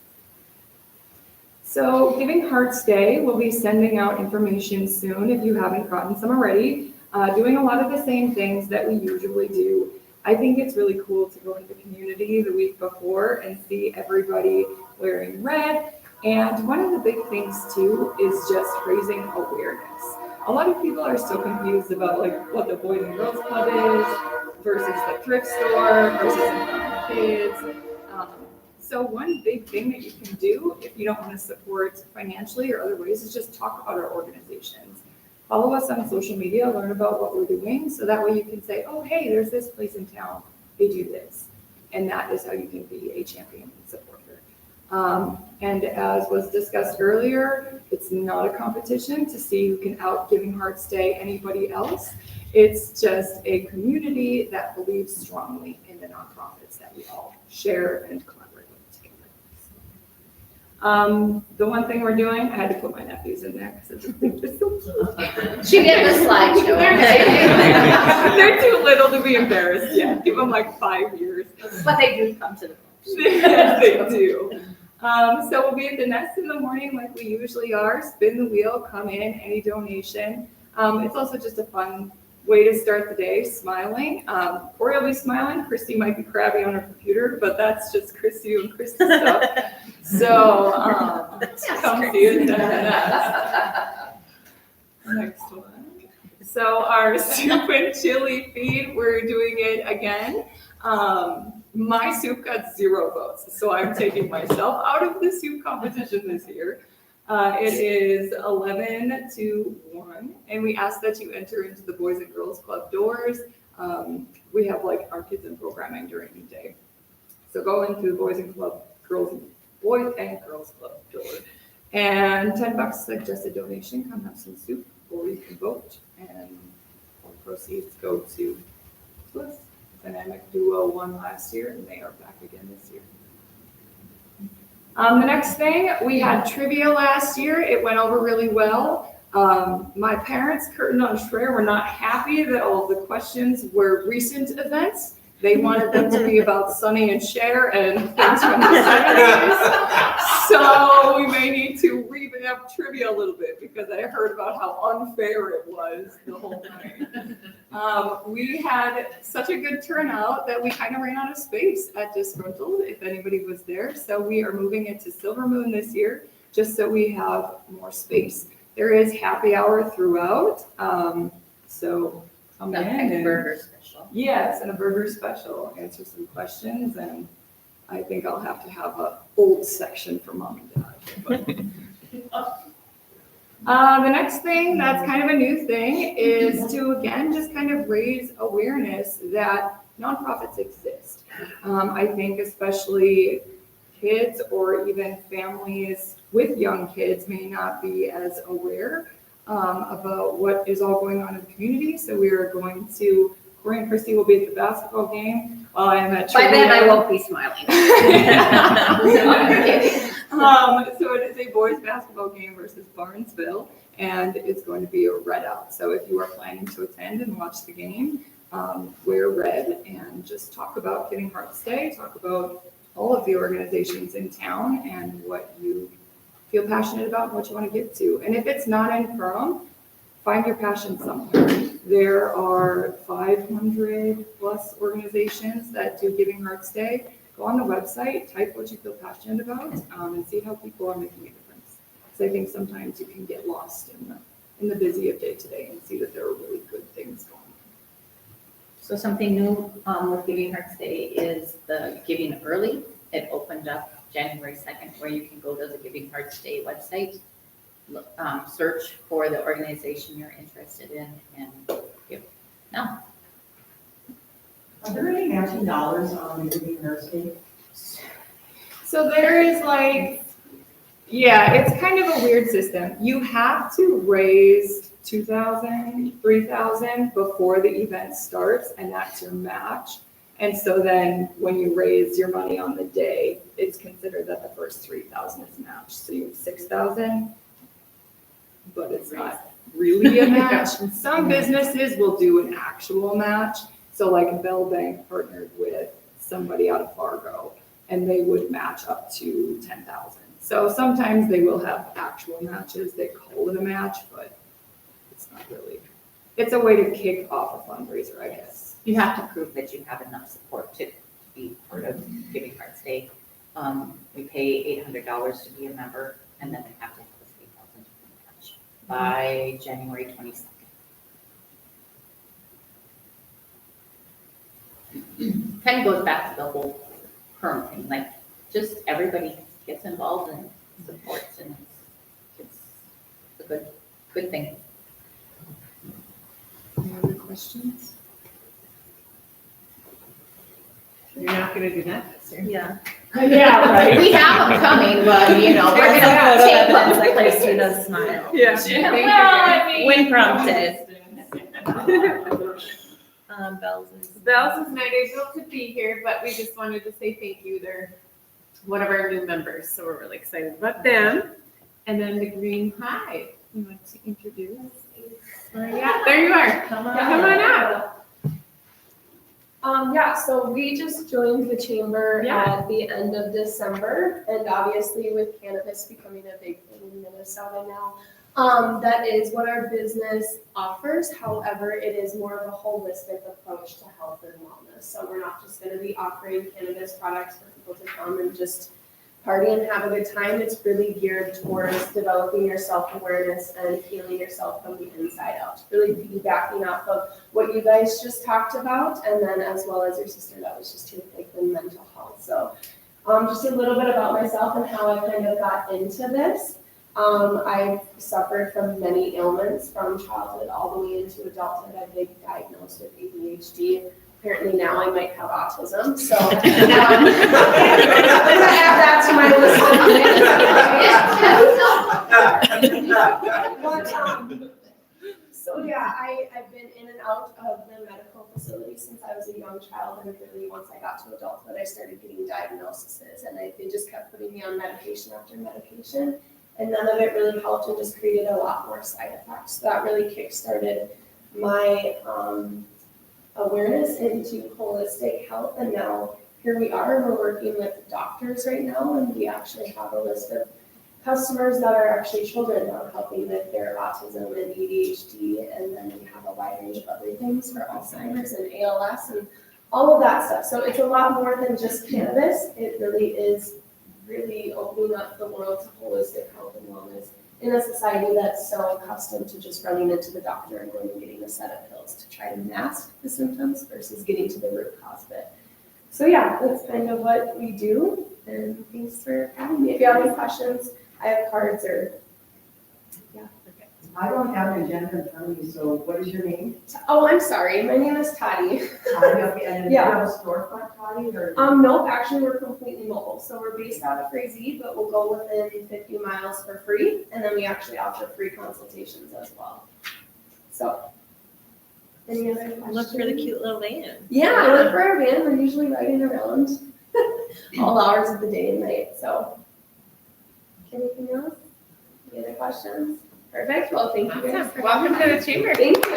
So Giving Hearts Day, we'll be sending out information soon if you haven't gotten some already. Doing a lot of the same things that we usually do. I think it's really cool to go into the community the week before and see everybody wearing red. And one of the big things too is just raising awareness. A lot of people are so confused about like what the Boys and Girls Club is versus the thrift store versus empowering kids. So one big thing that you can do if you don't want to support financially or other ways is just talk about our organizations. Follow us on social media, learn about what we're doing, so that way you can say, oh, hey, there's this place in town, they do this. And that is how you can be a champion and supporter. And as was discussed earlier, it's not a competition to see who can out Giving Hearts Day anybody else. It's just a community that believes strongly in the nonprofits that we all share and collaborate with together. The one thing we're doing, I had to put my nephews in there because I just think they're so cute. She did the slideshow. They're too little to be embarrassed yet. Give them like 5 years. But they do come to the They do. So we'll be at the Nest in the morning like we usually are. Spin the wheel, come in, any donation. It's also just a fun way to start the day, smiling. Cori will be smiling. Christy might be crabby on her computer, but that's just Christy and Christy stuff. So come see us at the Nest. Next one. So our soup and chili feed, we're doing it again. My soup got 0 votes, so I'm taking myself out of the soup competition this year. It is 11-1, and we ask that you enter into the Boys and Girls Club doors. We have like our kids in programming during the day. So go into the Boys and Girls Club door. And $10 suggested donation, come have some soup, or you can vote, and all proceeds go to us. Dynamic Duo won last year, and they are back again this year. The next thing, we had trivia last year. It went over really well. My parents, Kurt and Shreya, were not happy that all of the questions were recent events. They wanted them to be about Sonny and Cher and things from the 70s. So we may need to revamp trivia a little bit because I heard about how unfair it was the whole night. We had such a good turnout that we kind of ran out of space at Disgruntled if anybody was there. So we are moving it to Silver Moon this year. just so we have more space. There is happy hour throughout, so come in and. Burger special. Yes, and a burger special, answer some questions, and I think I'll have to have a old section for mom and dad. The next thing that's kind of a new thing is to, again, just kind of raise awareness that nonprofits exist. I think especially kids or even families with young kids may not be as aware about what is all going on in the community. So we are going to, Cori and Christy will be at the basketball game while I am at By trivia. then I won't be smiling. So it is a boys basketball game versus Barnesville, and it's going to be a red out. So if you are planning to attend and watch the game, wear red and just talk about Giving Hearts Day, talk about all of the organizations in town and what you feel passionate about and what you want to give to. And if it's not in Perham, find your passion somewhere. There are 500 plus organizations that do Giving Hearts Day. Go on the website, type what you feel passionate about, and see how people are making a difference. Because I think sometimes you can get lost in the busy of day to day and see that there are really good things going on. So something new with Giving Hearts Day is the Giving Early. It opened up January 2nd, where you can go to the Giving Hearts Day website, search for the organization you're interested in, and give now. Are there any matching dollars on the Giving Hearts Day? So there is it's kind of a weird system. You have to raise $2,000, $3,000 before the event starts, and that's your match. And so then when you raise your money on the day, it's considered that the first $3,000 is matched. So you have $6,000, but it's not really a match. Some businesses will do an actual match. So like Bell Bank partnered with somebody out of Fargo, and they would match up to $10,000. So sometimes they will have actual matches. They call it a match, but it's not really. It's a way to kick off a fundraiser, I guess. You have to prove that you have enough support to be part of Giving Hearts Day. We pay $800 to be a member, and then they have to have a $3,000 match by January 22nd. Kind of goes back to the whole Perm thing, like just everybody gets involved and supports, and it's a good thing. Any other questions? You're not gonna do that this year. Yeah. Yeah, right. We have them coming, but we're gonna take That's them. like Christy does smile. Yeah. Well, I mean. When prompted. Bells is. Bells is not able to be here, but we just wanted to say thank you. They're one of our new members, so we're really excited about them. And then the Green Hive, you want to introduce? Yeah, there you are. Come on out. So we just joined the chamber at the end of December, and obviously with cannabis becoming a big thing in Minnesota now, that is what our business offers. However, it is more of a holistic approach to health and wellness. So we're not just going to be offering cannabis products for people to come and just party and have a good time. It's really geared towards developing your self-awareness and healing yourself from the inside out. Really piggybacking off of what you guys just talked about, and then as well as your sister that was just here, Lakeland mental health. So just a little bit about myself and how I kind of got into this. I've suffered from many ailments from childhood all the way into adulthood. I've been diagnosed with ADHD. Apparently now I might have autism, so I'm gonna add that to my list. So yeah, I've been in and out of the medical facility since I was a young child, and really once I got to adulthood, I started getting diagnoses, and they just kept putting me on medication after medication, and none of it really helped and just created a lot more side effects. So that really kickstarted my awareness into holistic health, and now here we are. We're working with doctors right now, and we actually have a list of customers that are actually children that are helping with their autism and ADHD, and then we have a wide range of other things for Alzheimer's and ALS and all of that stuff. So it's a lot more than just cannabis. It really is really opening up the world to holistic health and wellness in a society that's so accustomed to just running into the doctor and going and getting a set of pills to try to mask the symptoms versus getting to the root cause of it. So yeah, that's kind of what we do, and thanks for having me. If you have any questions, I have cards or, yeah. I don't have an agenda in front of me, so what is your name? Oh, I'm sorry, my name is Toddy. Toddy, okay, and do you Yeah. have a storefront, Toddy, or? Nope, actually, we're completely mobile, so we're based out of Crazy, but we'll go within 50 miles for free, and then we actually offer free consultations as well. So, any other questions? Look for the cute little van. Yeah, look for our van, we're usually riding around all hours of the day and night, so. Anything else? Any other questions? Perfect, well, thank you guys. for Welcome to having the me. chamber. Thank you.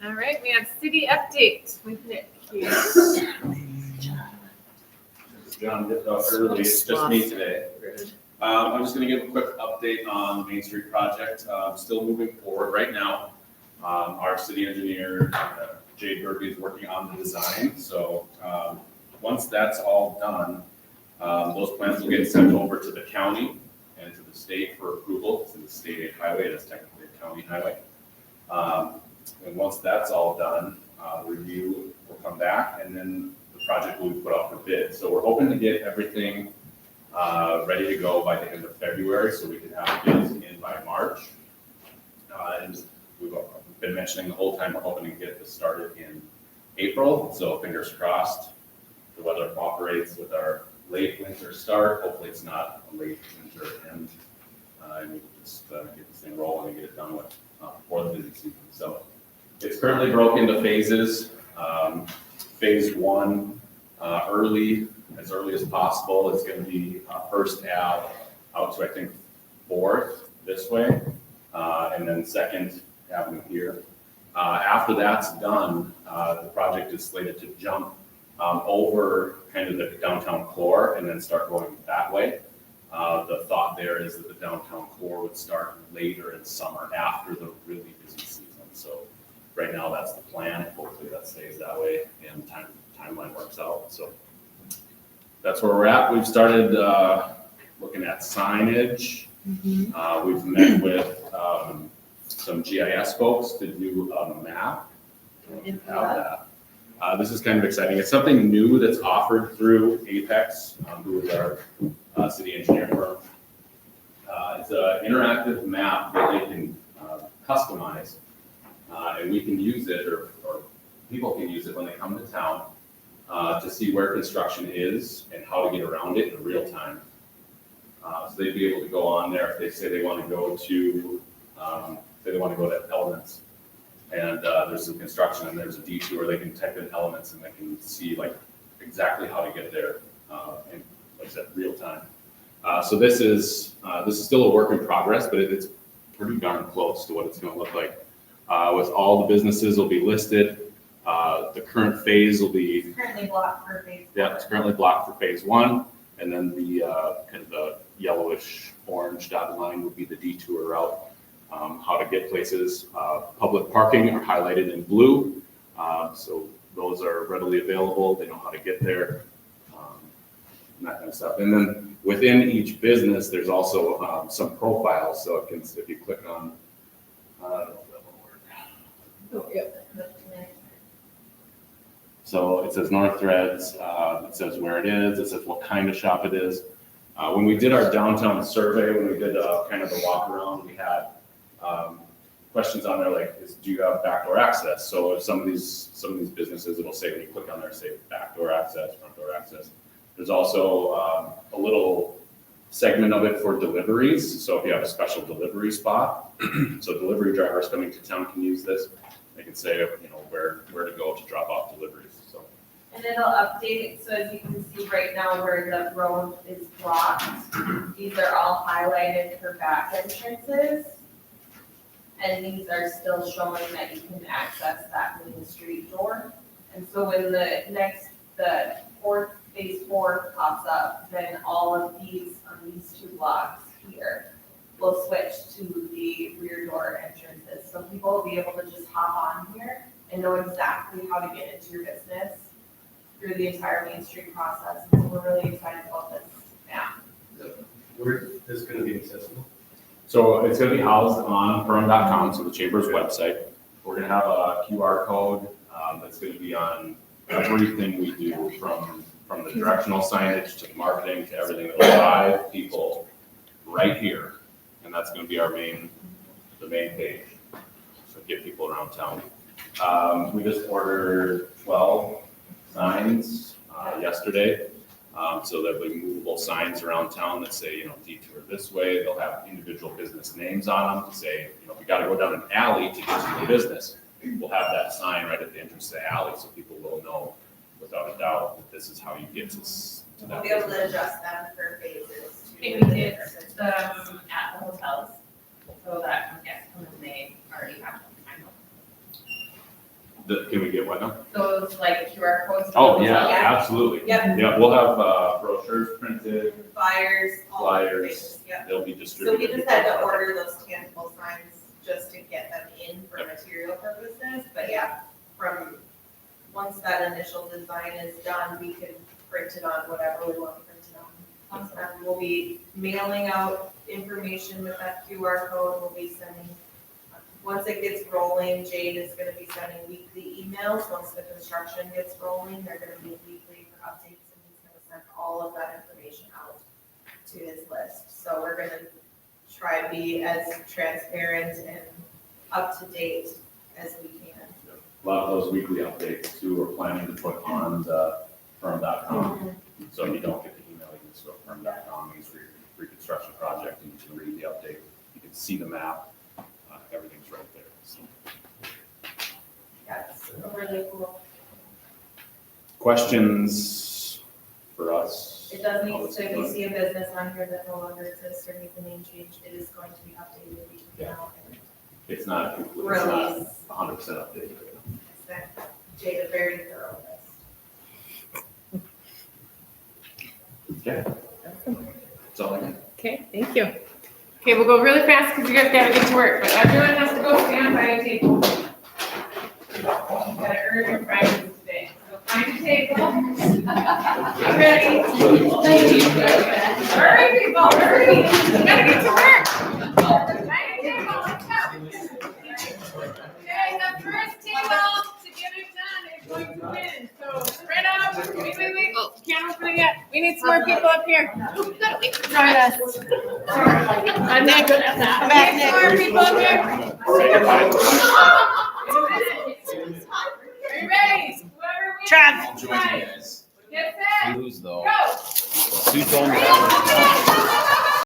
All right, we have city update with Nick here. John gets off early, it's just me today. I'm just gonna give a quick update on the Main Street project, still moving forward right now. Our city engineer, Jade Berby, is working on the design, so, once that's all done, those plans will get sent over to the county and to the state for approval. It's a state aid highway, it is technically a county highway. And once that's all done, review will come back, and then the project will be put out for bid. So we're hoping to get everything ready to go by the end of February, so we can have bids in by March. And we've been mentioning the whole time, we're hoping to get this started in April, so fingers crossed, the weather cooperates with our late winter start. Hopefully it's not a late winter end, and we can just get this thing rolling and get it done with before the busy season. So it's currently broken into phases. Phase one, as early as possible. It's going to be First Ave out to, I think, 4th this way, and then 2nd Avenue here. After that's done, the project is slated to jump over kind of the downtown core and then start going that way. The thought there is that the downtown core would start later in summer after the really busy season. So right now that's the plan. Hopefully that stays that way and timeline works out. So that's where we're at. We've started looking at signage. We've met with some GIS folks to do a map. Have that. This is kind of exciting. It's something new that's offered through Apex, who is our city engineering firm. It's an interactive map that they can customize, and we can use it, or people can use it when they come to town to see where construction is and how to get around it in real time. So they'd be able to go on there if they say they want to go to, Elements. And there's some construction and there's a detour, they can type in Elements and they can see like exactly how to get there in, like I said, real time. So this is still a work in progress, but it's pretty darn close to what it's going to look like. With all the businesses will be listed. The current phase will be Currently blocked for phase. yeah, it's currently blocked for phase one, and then the kind of the yellowish orange dotted line would be the detour route. How to get places. Public parking are highlighted in blue, so those are readily available. They know how to get there, and that kind of stuff. And then within each business, there's also some profiles. So it can, if you click on, so it says North Threads. It says where it is. It says what kind of shop it is. When we did our downtown survey, when we did kind of the walk around, we had questions on there like, do you have backdoor access? So if some of these businesses, it'll say when you click on there, say backdoor access, front door access. There's also a little segment of it for deliveries. So if you have a special delivery spot, so delivery drivers coming to town can use this. They can say, where to go to drop off deliveries. So. And it'll update, so as you can see right now where the road is blocked, these are all highlighted for back entrances. And these are still showing that you can access that main street door. And so when the phase 4 pops up, then all of these on these 2 blocks here will switch to the rear door entrances. So people will be able to just hop on here and know exactly how to get into your business through the entire Main Street process. So we're really excited about this now. Where is this gonna be accessible? So it's gonna be housed on Perham.com, so the chamber's website. We're gonna have a QR code, that's gonna be on everything we do, from the directional signage to the marketing to everything. It'll drive people right here, and that's gonna be the main page. So get people around town. We just ordered 12 signs, yesterday. So there'll be movable signs around town that say, detour this way. They'll have individual business names on them to say, we gotta go down an alley to get to the business. We'll have that sign right at the entrance to the alley, so people will know without a doubt that this is how you get to We'll that be able business. to adjust them for phases. I think we did at the hotels, so that when guests come in, they already have them. Can we get what now? Those like QR codes. Oh, yeah, absolutely. Yep. Yeah, we'll have brochures printed, Flyers, all of the things, yep. they'll be So distributed. we just had to order those tangible signs just to get them in for material purposes, but yeah, once that initial design is done, we can print it on whatever we want to print it on. And we'll be mailing out information with that QR code, we'll be sending, once it gets rolling, Jade is gonna be sending weekly emails, once the construction gets rolling, they're gonna be weekly for updates, and he's gonna send all of that information out to his list. So we're gonna try to be as transparent and up to date as we can. A lot of those weekly updates too, we're planning to put on the firm.com. So if you don't get the email, you can just go to firm.com, Main Street Reconstruction Project, and you can read the update. You can see the map, everything's right there. So. Yeah, it's really cool. Questions for us? It does need to, if you see a business on here that no longer exists or needs a name change, it is going to be updated weekly now. It's not complete, it's Release. not 100% updated. Jade, a very thorough list. Okay. That's all I got. Okay, thank you. Okay, we'll go really fast because you guys gotta get to work, but everyone has to go stand by a table. Gotta earn your prizes today. So find a table. Get ready. Hurry, people, hurry. You gotta get to work. Find a table, let's go. Okay, the first table to get it done is going to win. So spread out. Wait. Can't open it yet. We need some more people up here. Join us. I'm not good at that. Come back, Nick. More people up here. Are you ready? Whoever wins. Travis. Join you guys. Get set. Lose though. Go. Who told me that?